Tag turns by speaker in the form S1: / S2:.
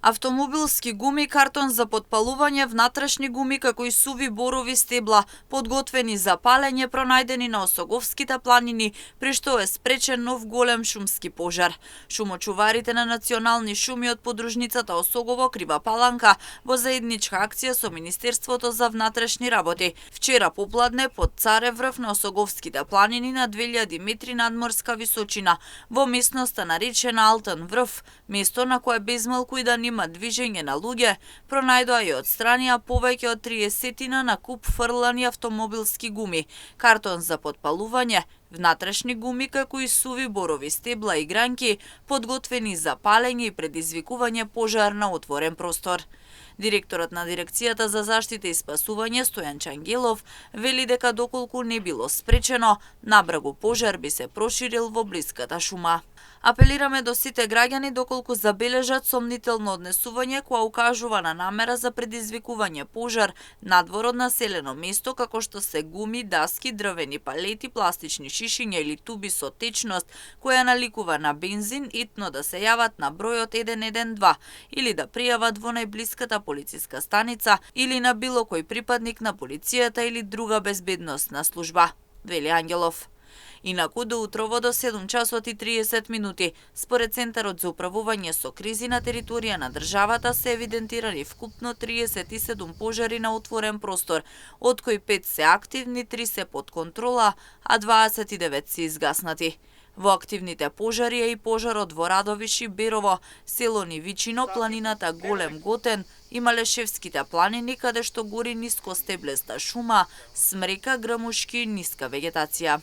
S1: Автомобилски гуми, картон за подпалување, внатрешни гуми како и суви борови стебла, подготвени за палење, пронајдени на Осоговските планини, при што е спречен нов голем шумски пожар. Шумочуварите на национални шуми од подружницата Осогово Крива Паланка во заедничка акција со Министерството за внатрешни работи вчера попладне под Царев врв на Осоговските планини на 2000 метри надморска височина во местноста наречена Алтен врв, место на кое безмалку и да нема движење на луѓе, пронајдоа и отстранија повеќе од 30 на куп фрлани автомобилски гуми, картон за подпалување, внатрешни гуми како и суви борови стебла и гранки, подготвени за палење и предизвикување пожар на отворен простор. Директорот на Дирекцијата за заштита и спасување Стојан Чангелов вели дека доколку не било спречено, набрагу пожар би се проширил во блиската шума. Апелираме до сите граѓани доколку забележат сомнително однесување која укажува на намера за предизвикување пожар надвор од населено место како што се гуми, даски, дрвени палети, пластични шишиња или туби со течност која наликува на бензин, итно да се јават на бројот 112 или да пријават во најблиската полициска станица или на било кој припадник на полицијата или друга безбедносна служба, вели Ангелов. Инаку до утрово до 7 часот и 30 минути, според Центарот за управување со кризи на територија на државата се евидентирани вкупно 37 пожари на отворен простор, од кои 5 се активни, 3 се под контрола, а 29 се изгаснати. Во активните пожари е и пожарот во Радовиш и Берово, село Нивичино, планината Голем Готен и Малешевските планини, каде што гори ниско стеблеста шума, смрека, грмушки и ниска вегетација.